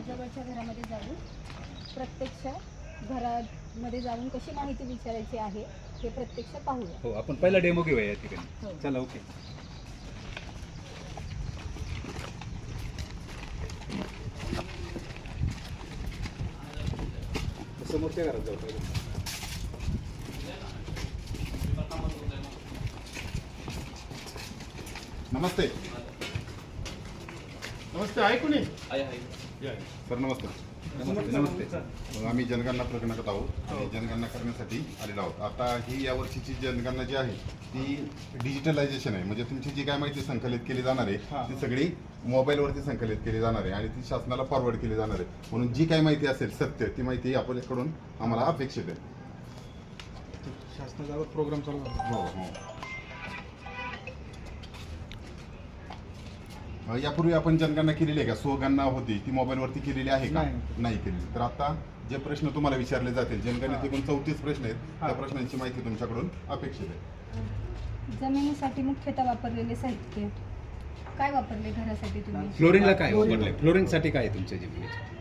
जवळच्या घरामध्ये जाऊन प्रत्यक्ष घरामध्ये जाऊन कशी माहिती विचारायची आहे हे प्रत्यक्ष पाहूया. हो, आपण पहिला डेमो घेऊया या ठिकाणी. हो. चला, ओके. समोरच्या घरात जाऊ पहिले. नमस्ते. नमस्ते. आहे कोणी? सर नमस्ते. नमस्ते. आम्ही जनगणना प्रकरणात आहोत आणि जनगणना करण्यासाठी आलेलो आहोत. आता ही या वर्षीची जनगणना जी आहे ती डिजिटलायझेशन आहे. म्हणजे तुमची जी काय माहिती संकलित केली जाणार आहे ती सगळी मोबाईलवरती संकलित केली जाणार आहे आणि ती शासनाला फॉरवर्ड केली जाणार आहे. म्हणून जी काही माहिती असेल सत्य ती माहिती आपल्याकडून आम्हाला अपेक्षित आहे. शासनाचा प्रोग्राम चालू आहे. हो हो. यापूर्वी आपण जनगणना केलेली आहे का? स्वगणना होती ती मोबाईलवरती केलेली आहे का? नाही केलेली. तर आता जे प्रश्न तुम्हाला विचारले जातील जनगणनेत एकूण 34 प्रश्न आहेत. त्या प्रश्नांची माहिती तुमच्याकडून अपेक्षित आहे. जमिनीसाठी मुख्यतः वापरलेले साहित्य काय वापरले घरासाठी तुम्ही? फ्लोरिंगला काय वापरलंय? फ्लोरिंगसाठी काय आहे तुमच्या जमिनीचं?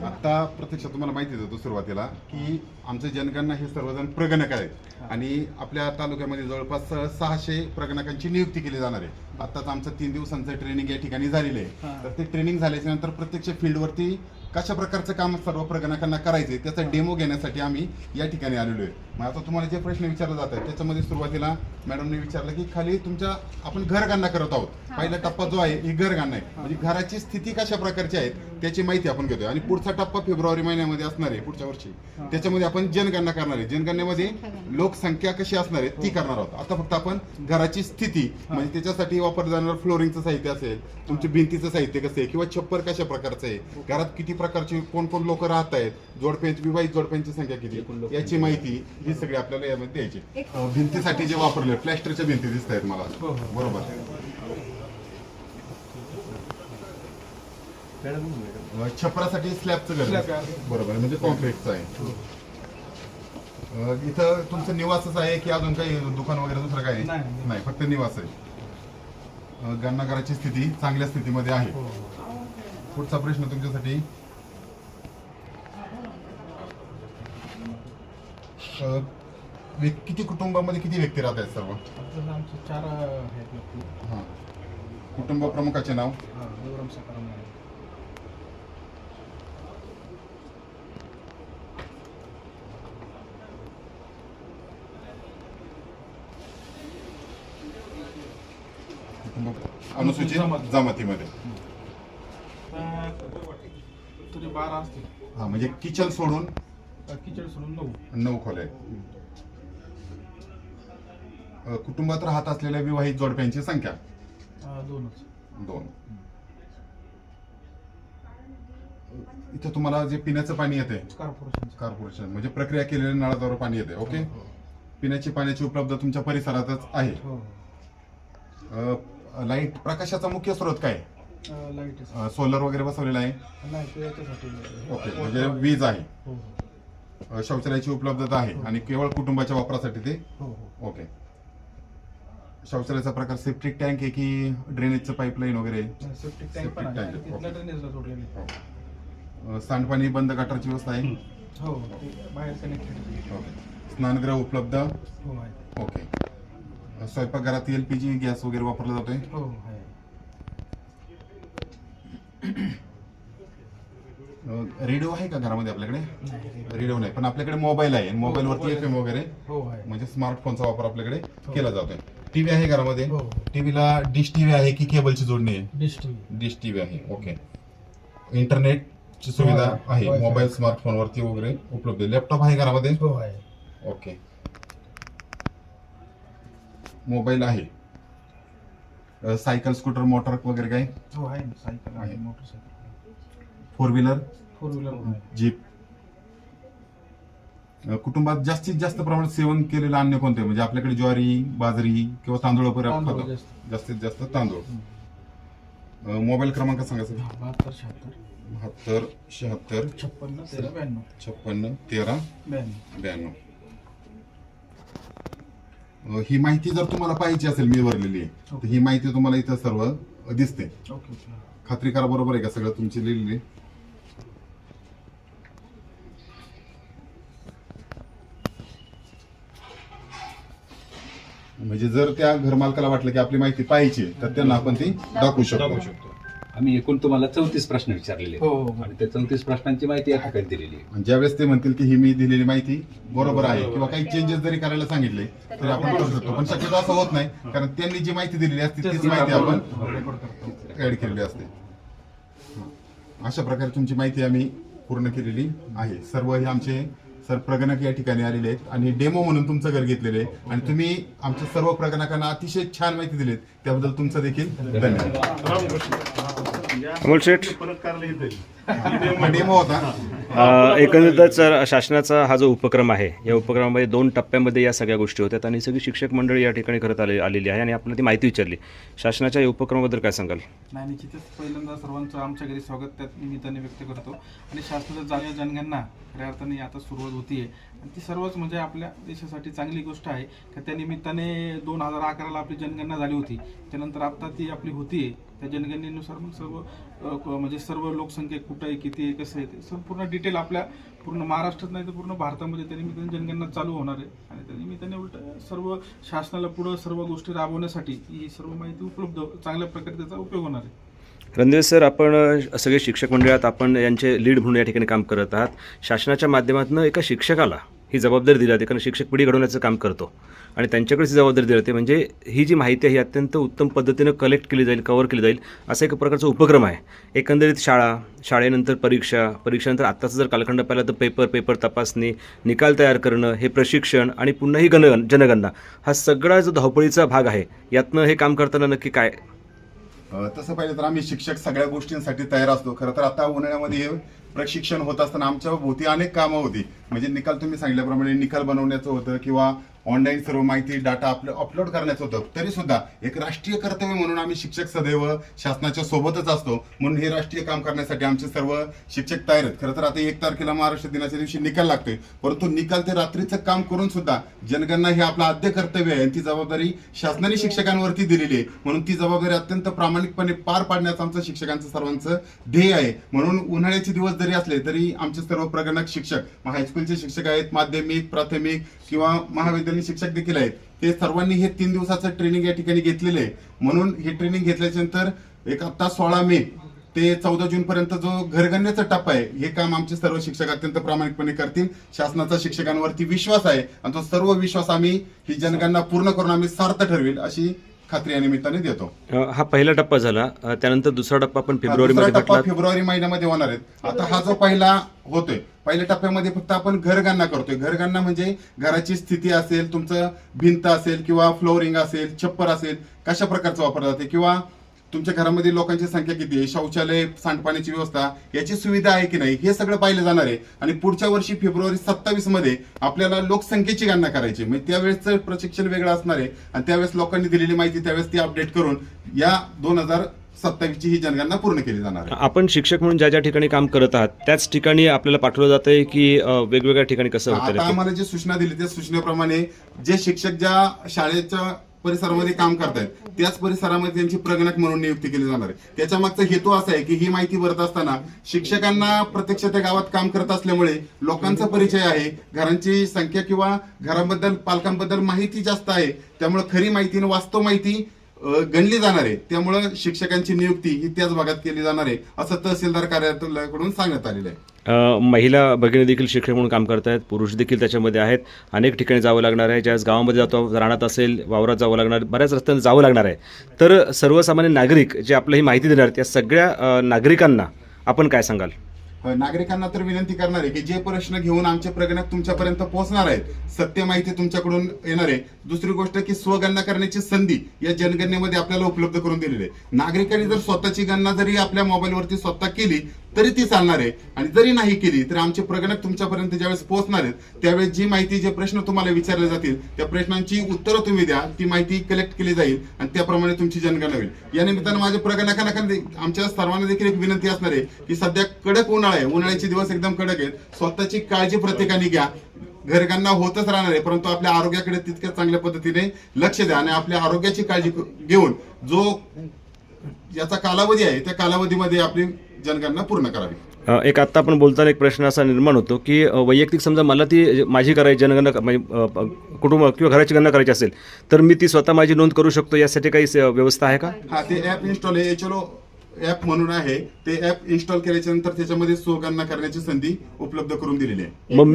आता प्रत्यक्ष तुम्हाला माहितीच होतं सुरुवातीला की आमचं जनगणना हे सर्वजण प्रगणक आहेत आणि आपल्या तालुक्यामध्ये जवळपास 600 प्रगणकांची नियुक्ती केली जाणार आहे. आताच आमचं 3 दिवसांचं ट्रेनिंग या ठिकाणी झालेलं आहे. तर ते ट्रेनिंग झाल्याच्या नंतर प्रत्यक्ष फील्डवरती कशा प्रकारचं काम सर्व प्रगणकांना करायचे त्याचा डेमो घेण्यासाठी आम्ही या ठिकाणी आलेलो आहे. मग आता तुम्हाला जे प्रश्न विचारले जात आहेत त्याच्यामध्ये सुरुवातीला मॅडमने विचारलं की खाली तुमच्या आपण घरगणना करत आहोत. पहिला टप्पा जो आहे ही घरगणना आहे. म्हणजे घराची स्थिती कशा प्रकारची आहे त्याची माहिती आपण घेतोय आणि पुढचा टप्पा फेब्रुवारी महिन्यामध्ये असणार आहे पुढच्या वर्षी. त्याच्यामध्ये आपण जनगणना करणार आहे. जनगणनेमध्ये लोकसंख्या कशी असणार आहे ती करणार आहोत. आता फक्त आपण घराची स्थिती म्हणजे त्याच्यासाठी वापरलं जाणारं फ्लोरिंगचं साहित्य असेल, तुमच्या भिंतीचं साहित्य कसं आहे किंवा छप्पर कशा प्रकारचं आहे, घरात किती प्रकारचे कोण कोण लोक राहत आहेत, जोडप्यांची विवाहित जोडप्यांची संख्या किती याची माहिती ही सगळी आपल्याला यामध्ये द्यायची. भिंतीसाठी जे वापरले प्लॅस्टरच्या भिंती दिसत आहेत मला. बरोबर. छपरासाठी स्लॅबचं घर बरोबर म्हणजे कॉन्क्रीटचं आहे. इथं तुमचं निवासच आहे की अजून काही दुकान वगैरे दुसरं काही नाही? फक्त निवास आहे. गणनागाराची स्थिती चांगल्या स्थितीमध्ये आहे. पुढचा प्रश्न तुमच्यासाठी किती कुटुंबामध्ये किती व्यक्ती राहत आहेत सर्व? आमचे 4 आहेत. हां. कुटुंब प्रमुखाचे नाव? देवराम सकाराम. अनुसूचित जमातीमध्ये तरी 12 असतील. हा म्हणजे किचन सोडून किचन सोडून 9 खोल्या आहेत. कुटुंबात राहत असलेल्या विवाहित जोडप्यांची संख्या 2. इथं तुम्हाला जे पिण्याचं पाणी येते कॉर्पोरेशन म्हणजे प्रक्रिया केलेल्या नळाद्वारे पाणी येते. ओके. पिण्याची पाण्याची उपलब्धता तुमच्या परिसरातच आहे. लाईट प्रकाशाचा मुख्य स्रोत काय? लाईट. सोलर वगैरे बसवलेला आहे? ओके म्हणजे वीज आहे. शौचालयाची उपलब्धता आहे आणि केवळ कुटुंबाच्या वापरासाठी ते? ओके. शौचालयाचा प्रकार सेप्टिक टँक आहे की ड्रेनेजचं पाईपलाईन वगैरे? सेप्टिक टँक आहे. सांडपाणी बंद गटारची व्यवस्था आहे? बाहेर कनेक्टेड. ओके. स्नानगृह उपलब्ध? ओके. स्वयंपाकघरात LPG गॅस वगैरे वापरला जातोय? रेडिओ आहे का घरामध्ये आपल्याकडे? रेडिओ नाही पण आपल्याकडे मोबाईल आहे. मोबाईलवरती FM वगैरे म्हणजे स्मार्टफोनचा वापर आपल्याकडे केला जातोय. टीव्ही आहे घरामध्ये? टीव्हीला डिश टीव्ही आहे की केबलची जोडणी आहे? डिश टीव्ही आहे. ओके. इंटरनेटची सुविधा आहे मोबाईल स्मार्टफोनवरती वगैरे उपलब्ध. लॅपटॉप आहे घरामध्ये? ओके. मोबाईल आहे. सायकल स्कूटर मोटर वगैरे काय? सायकल आहे. मोटरसायकल. 4 व्हीलर? 4 व्हीलर. जीप. कुटुंबात जास्तीत जास्त प्रमाणात सेवन केलेलं अन्न कोणते म्हणजे आपल्याकडे ज्वारी बाजरी किंवा तांदूळ वगैरे खातो? जास्तीत जास्त तांदूळ. मोबाईल क्रमांक सांगा सर. 72 76 56 13 92. ही माहिती जर तुम्हाला पाहिजे असेल मी भरलेली आहे तर ही माहिती तुम्हाला इथं सर्व दिसते. खात्री करा बरोबर आहे का सगळं तुमची लिहिलेली? म्हणजे जर त्या घरमालकाला वाटलं की आपली माहिती पाहिजे तर त्यांना आपण ती दाखवू शकतो. आम्ही एकूण तुम्हाला 34 प्रश्न विचारलेले हो, आहेत. हो. आणि त्या 34 प्रश्नांची माहिती या ठिकाणी दिलेली आहे. आणि ज्यावेळेस ते म्हणतील की ही मी दिलेली माहिती बरोबर आहे किंवा काही चेंजेस जरी करायला सांगितले तरी आपण करू शकतो. पण शक्यतो असं होत नाही, कारण त्यांनी जी माहिती दिलेली असते तीच माहिती आपण रेकॉर्ड करतो. ऍड केलेली असते. अशा प्रकारे तुमची माहिती आम्ही पूर्ण केलेली आहे. सर्व हे आमचे सर प्रगणक या ठिकाणी आलेले आहेत आणि डेमो म्हणून तुमचं घर घेतलेलं आहे आणि तुम्ही आमच्या सर्व प्रगणकांना अतिशय छान माहिती दिलीत, त्याबद्दल तुमचं देखील धन्यवाद. अमोल शेठ, डेमो होता. एकंदरीतच सर शासनाचा हा जो उपक्रम आहे, या उपक्रमामध्ये 2 टप्प्यामध्ये या सगळ्या गोष्टी होत्यात आणि सगळी शिक्षक मंडळी या ठिकाणी करत आलेली आहे आणि आपल्याला ती माहिती विचारली. शासनाच्या या उपक्रमाबद्दल काय सांगाल? नाही, निश्चितच पहिल्यांदा सर्वांचं आमच्या घरी स्वागत त्या निमित्ताने व्यक्त करतो. आणि शासनाच्या जाणीव जनगणना खऱ्या अर्थाने आता सुरुवात होतीये आणि ती सर्वच म्हणजे आपल्या देशासाठी चांगली गोष्ट आहे की त्या निमित्ताने 2011ला आपली जनगणना झाली होती. त्यानंतर आता ती आपली होतीये. त्या जनगणनेनुसार मग सर्व म्हणजे सर्व लोकसंख्या कुठं आहे, किती आहे, कसं आहे, ते संपूर्ण डिटेल आपल्या पूर्ण महाराष्ट्रात नाही तर पूर्ण भारतामध्ये त्या निमित्ताने जनगणना चालू होणार आहे. आणि त्या निमित्ताने उलट सर्व शासनाला पुढं सर्व गोष्टी राबवण्यासाठी ही सर्व माहिती उपलब्ध चांगल्या प्रकारे त्याचा उपयोग होणार आहे. रणदेव सर, आपण सगळे शिक्षक मंडळात आपण यांचे लीड म्हणून या ठिकाणी काम करत आहात. शासनाच्या माध्यमातून एका शिक्षकाला ही जबाबदारी दिली जाते, कारण शिक्षक पिढी घडवण्याचं काम करतो आणि त्यांच्याकडेच ही जबाबदारी दिली जाते. म्हणजे ही जी माहिती आहे ही अत्यंत उत्तम पद्धतीनं कलेक्ट केली जाईल, कव्हर केली जाईल, असा एक प्रकारचा उपक्रम आहे. एकंदरीत शाळेनंतर परीक्षानंतर आत्ताचा जर कालखंड पाहिला तर पेपर तपासणी, निकाल तयार करणं, हे प्रशिक्षण आणि पुन्हा ही जनगणना, हा सगळा जो धावपळीचा भाग आहे, यातनं हे काम करताना नक्की काय? तसं पाहिलं तर आम्ही शिक्षक सगळ्या गोष्टींसाठी तयार असतो. खरं तर आता उन्हाळ्यामध्ये हे प्रशिक्षण होत असताना आमच्या भोवती अनेक कामं होती. म्हणजे निकाल तुम्ही सांगितल्याप्रमाणे निकाल बनवण्याचं होतं किंवा ऑनलाईन सर्व माहिती डाटा आपलं अपलोड करण्याचं होतं. तरी सुद्धा एक राष्ट्रीय कर्तव्य म्हणून आम्ही शिक्षक सदैव शासनाच्या सोबतच असतो. म्हणून हे राष्ट्रीय काम करण्यासाठी आमचे सर्व शिक्षक तयार आहेत. खरं तर आता 1 तारखेला महाराष्ट्र दिनाच्या दिवशी निकाल लागतोय, परंतु निकाल ते रात्रीचं काम करून सुद्धा जनगणना हे आपलं आद्य कर्तव्य आहे आणि ती जबाबदारी शासनाने शिक्षकांवरती दिलेली आहे. म्हणून ती जबाबदारी अत्यंत प्रामाणिकपणे पार पाडण्याचं आमचं शिक्षकांचं सर्वांचं ध्येय आहे. म्हणून उन्हाळ्याचे दिवस जरी असले तरी आमचे सर्व प्रगणक शिक्षक, हायस्कूलचे शिक्षक आहेत, माध्यमिक, प्राथमिक किंवा महाविद्यालयीन शिक्षक देखील आहेत, ते सर्वांनी हे 3 दिवसाचं ट्रेनिंग या ठिकाणी घेतलेलं आहे. म्हणून हे ट्रेनिंग घेतल्याच्या नंतर एक आता 16 मे ते 14 जून पर्यंत जो घरगणनेचा टप्पा आहे, हे काम आमचे सर्व शिक्षक अत्यंत प्रामाणिकपणे करतील. शासनाचा शिक्षकांवरती विश्वास आहे आणि तो सर्व विश्वास आम्ही ही जनगणना पूर्ण करून आम्ही सार्थ ठरवेल अशी खात्री या निमित्ताने देतो. हा पहिला टप्पा झाला, त्यानंतर दुसरा टप्पा आपण फेब्रुवारी महिन्यामध्ये होणार आहे. आता हा जो पहिला होतोय, पहिल्या टप्प्यामध्ये फक्त आपण घरगणना करतोय. घरगणना म्हणजे घराची स्थिती असेल, तुमचं भिंत असेल किंवा फ्लोरिंग असेल, छप्पर असेल, कशा प्रकारचं वापरलं जाते किंवा तुमच्या घरामध्ये लोकांची संख्या किती आहे, शौचालय, सांडपाण्याची व्यवस्था, याची सुविधा आहे की नाही, हे सगळं पाहिलं जाणार आहे. आणि पुढच्या वर्षी फेब्रुवारी 27 मध्ये आपल्याला लोकसंख्येची गणना करायची. म्हणजे त्यावेळेसचं प्रशिक्षण वेगळं असणार आहे आणि त्यावेळेस लोकांनी दिलेली माहिती त्यावेळेस ती अपडेट करून या 2027ची ही जनगणना पूर्ण केली जाणार आहे. आपण शिक्षक म्हणून ज्या ठिकाणी काम करत आहात त्याच ठिकाणी आपल्याला पाठवलं जात आहे की वेगवेगळ्या ठिकाणी कसं होतं? आता आम्हाला जे सूचना दिली त्या सूचनेप्रमाणे जे शिक्षक ज्या शाळेच्या परिसरामध्ये काम करतायत त्याच परिसरामध्ये त्यांची प्रगणक म्हणून नियुक्ती केली जाणार आहे. त्याच्या मागचा हेतू असा आहे की ही माहिती भरत असताना शिक्षकांना प्रत्यक्ष त्या गावात काम करत असल्यामुळे लोकांचा परिचय आहे, घरांची संख्या किंवा घराबद्दल, पालकांबद्दल माहिती जास्त आहे, त्यामुळे खरी माहिती आणि वास्तव माहिती गणली जाणार आहे. त्यामुळे शिक्षकांची नियुक्ती ही त्याच भागात केली जाणार आहे असं तहसीलदार कार्यालयाकडून सांगण्यात आलेलं आहे. महिला भगिनी देखील शिक्षक म्हणून काम करत आहेत, पुरुष देखील त्याच्यामध्ये आहेत. अनेक ठिकाणी जावं लागणार आहे, ज्यावेळेस गावामध्ये जातो, रानात असेल, वावरात जावं लागणार, बऱ्याच रस्त्यांना जावं लागणार आहे. तर सर्वसामान्य नागरिक जे आपलं ही माहिती देणार त्या सगळ्या नागरिकांना आपण काय सांगाल? नागरिकांना तर विनंती करणार आहे की जे प्रश्न घेऊन आमचे प्रगणक तुमच्यापर्यंत पोहोचणार आहेत, सत्य माहिती तुमच्याकडून येणार आहे. दुसरी गोष्ट की स्वगणना करण्याची संधी या जनगणनेमध्ये आपल्याला उपलब्ध करून दिलेली आहे. नागरिकांनी जर स्वतःची गणना जरी आपल्या मोबाईलवरती स्वतः केली तरी ती चालणार आहे आणि जरी नाही केली तर आमचे प्रगणक तुमच्यापर्यंत ज्यावेळेस पोहोचणार आहेत त्यावेळेस जी माहिती, जे प्रश्न तुम्हाला विचारले जातील त्या प्रश्नांची उत्तरं तुम्ही द्या, ती माहिती कलेक्ट केली जाईल आणि त्याप्रमाणे तुमची जनगणना होईल. या निमित्तानं माझ्या प्रगणकांना, आमच्या सर्वांना देखील एक विनंती असणार आहे की सध्या कडक उन्हाळा आहे, उन्हाळ्याचे दिवस एकदम कडक आहेत, स्वतःची काळजी प्रत्येकाने घ्या. घरगणना होतच राहणार आहे, परंतु आपल्या आरोग्याकडे तितक्या चांगल्या पद्धतीने लक्ष द्या आणि आपल्या आरोग्याची काळजी घेऊन जो याचा कालावधी आहे त्या कालावधीमध्ये आपली जनगणना पूर्ण करावी. एक आत्ता आपण बोलताना एक प्रश्न असा निर्माण होतो की वैयक्तिक समजा मला ती माझी करायची जनगणना म्हणजे कुटुंब किंवा घराची गणना करायची असेल तर मी ती स्वतः माझी नोंद करू शकतो, यासाठी काही व्यवस्था आहे का? हा, ते ऍप इन्स्टॉल आहे, चलो ऍप म्हणून आहे. ते ऍप इन्स्टॉल केल्याच्या नंतर त्याच्यामध्ये स्वगणना करण्याची संधी उपलब्ध करून दिलेली आहे. मग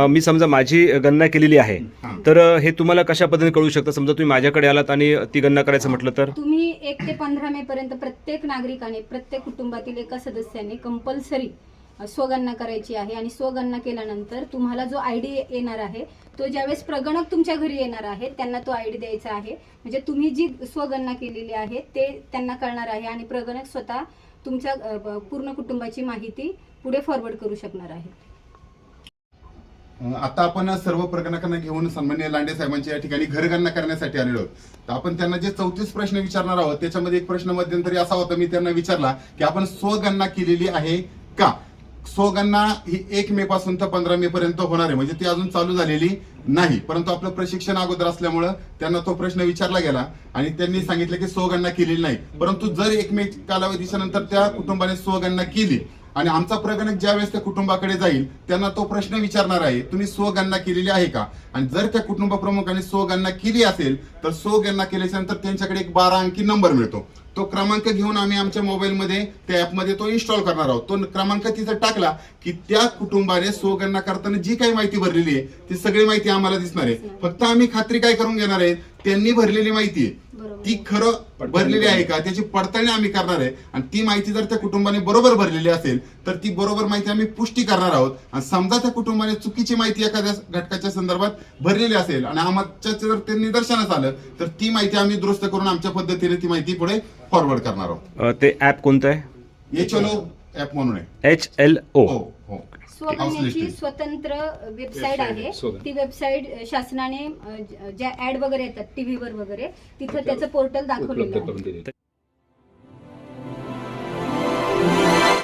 मी समजा माझी गणना केलेली आहे तर हे तुम्हाला कशा पद्धतीने कळू शकतं? समजा तुम्ही माझ्याकडे आलात आणि ती गणना करायचं म्हटलं तर तुम्ही 1 ते 15 मे पर्यंत प्रत्येक नागरिकाने, प्रत्येक कुटुंबातील एका सदस्याने कंपल्सरी स्वगणना करायची आहे. आणि स्वगणना केल्यानंतर तुम्हाला जो आयडी येणार आहे तो ज्यावेळेस प्रगणक तुमच्या घरी येणार आहे त्यांना तो आयडी द्यायचा आहे. म्हणजे तुम्ही जी स्वगणना केलेली आहे ते त्यांना कळणार आहे आणि प्रगणक स्वतः तुमच्या पूर्ण कुटुंबाची माहिती पुढे फॉरवर्ड करू शकणार आहे. आता आपण सर्व प्रगणकांना घेऊन सन्माननीय लांडे साहेबांच्या या ठिकाणी घरगणना करण्यासाठी आलेलो आहोत. तर आपण त्यांना जे 34 प्रश्न विचारणार आहोत त्याच्यामध्ये एक प्रश्न मध्यंतरी असा होता, मी त्यांना विचारला की आपण स्वगणना केलेली आहे का? स्वगणना ही 1 मे पासून तर 15 मे पर्यंत होणार आहे, म्हणजे ती अजून चालू झालेली नाही. परंतु आपलं प्रशिक्षण अगोदर असल्यामुळं त्यांना तो प्रश्न विचारला गेला आणि त्यांनी सांगितलं की स्वगणना केलेली नाही. परंतु जर 1 मे कालावधीच्या नंतर त्या कुटुंबाने स्वगणना केली आणि आमचा प्रगणक ज्या वेळेस त्या कुटुंबाकडे जाईल त्यांना तो प्रश्न विचारणार आहे, तुम्ही स्वगणना केलेली आहे का? आणि जर त्या कुटुंब प्रमुखाने स्वगणना केली असेल तर स्वगणना केल्याच्या नंतर त्यांच्याकडे एक 12 अंकी नंबर मिळतो. तो क्रमांक घेऊन आम्ही आमच्या मोबाईलमध्ये त्या ऍपमध्ये तो इन्स्टॉल करणार आहोत. तो क्रमांक तिथं टाकला की त्या कुटुंबाने स्वगणना करताना जी काही माहिती भरलेली आहे ती सगळी माहिती आम्हाला दिसणार आहे. फक्त आम्ही खात्री काय करून घेणार आहे, त्यांनी भरलेली माहिती आहे ती खरं भरलेली आहे का त्याची पडताळणी आम्ही करणार आहे. आणि ती माहिती जर त्या कुटुंबाने बरोबर भरलेली असेल तर ती बरोबर माहिती आम्ही पुष्टी करणार आहोत. आणि समजा त्या कुटुंबाने चुकीची माहिती एखाद्या घटकाच्या संदर्भात भरलेली असेल आणि आमच्या जर ते निदर्शनास आलं तर ती माहिती आम्ही दुरुस्त करून आमच्या पद्धतीने ती माहिती पुढे फॉरवर्ड करणार आहोत. ते ॲप कोणतं आहे? HLO ऍप म्हणून आहे. HLO. हो. स्वगणनेची स्वतंत्र वेबसाईट आहे. ती वेबसाईट शासनाने ज्या ऍड वगैरे येतात टीव्हीवर वगैरे तिथं त्याचं पोर्टल दाखवलेलं आहे.